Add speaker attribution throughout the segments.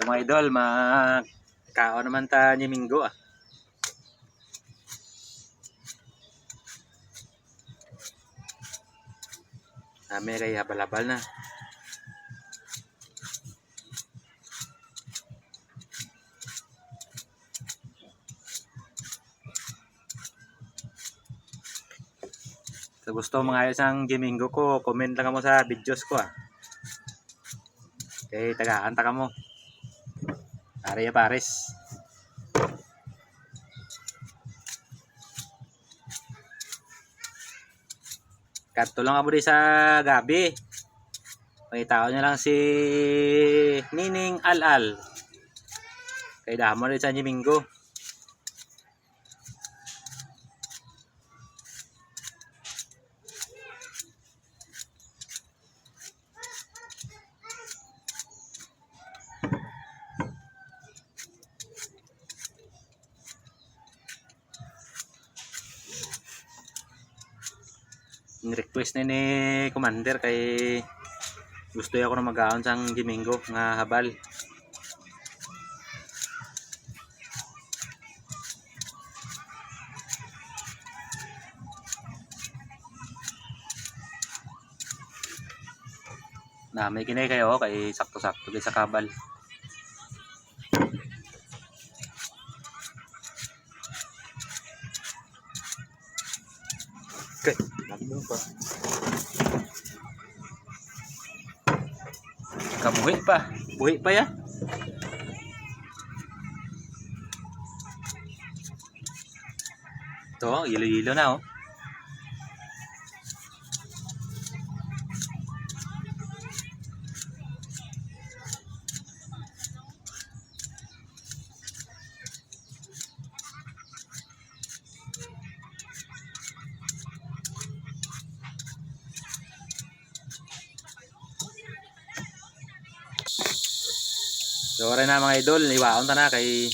Speaker 1: mga idol, magkaon naman ta ni Minggo ah. May kaya balabal na. So gusto mga ayos ang Minggo ko, comment lang mo sa videos ko ah. Okay, taga-anta ka mo. Aria Pares. Kanto lang ako di sa gabi. May tao niya lang si Nining Al-Al. Kay damo rin sa Minggo. Request ni Commander kay gusto ako na mag-aon sang Minggo nga habal. Na may kinay kayo kay sakto-sakto kay sa kabal. Okay, nandun pa. Kabuhi pa. Buhi pa ya. Ito, ilo-ilo na oh. So rin na mga idol, iwaon ta na kay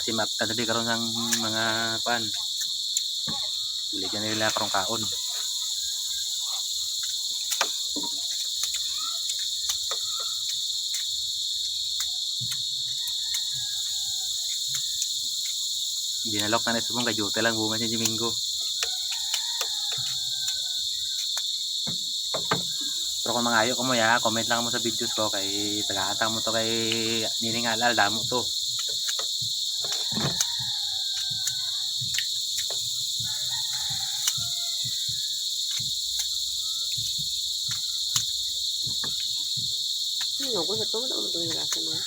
Speaker 1: kasi matanda karon ng mga pan. Biligyan nila karong kaon. Ginalok na sa mong kayote lang bunga si Minggo. Pero kung mga ayo ko mo ya, comment lang mo sa videos ko kay taga-atang mo to kay Nining Al-Al damo to.
Speaker 2: Ako sa to, wala ko ito yung lasa mo.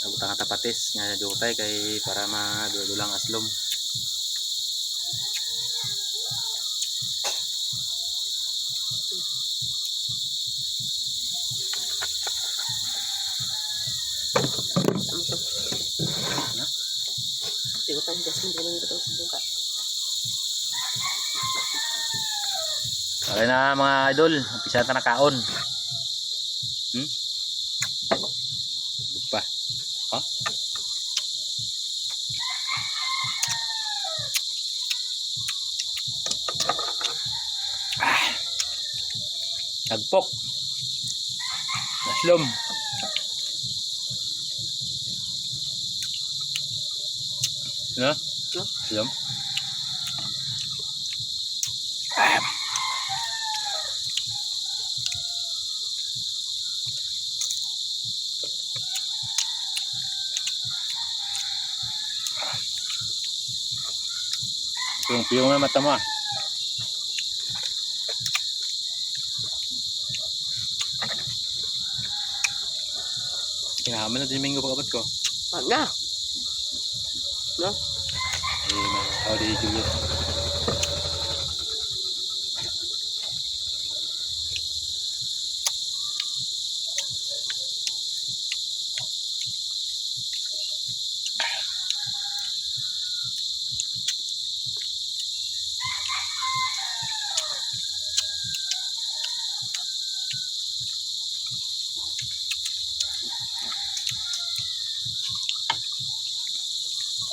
Speaker 1: Nabutang tapatis nga jutay kay para madudulang aslom.
Speaker 2: Siguro tayo jasmin din lang ito sa buka.
Speaker 1: Okay na mga idol, umpisa na kaon. Lupa. Ha? Tagpok. Aslom. No? Aslom. Piyong-piyong na mata mo ah. Kinahaman na din Minggo pagkabat ko.
Speaker 2: Wag na. No?
Speaker 1: Ay, di Julius.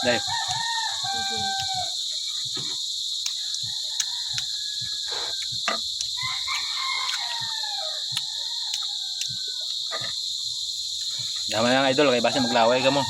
Speaker 1: Dahil. Dama lang idol, kay basta maglaway ka mo.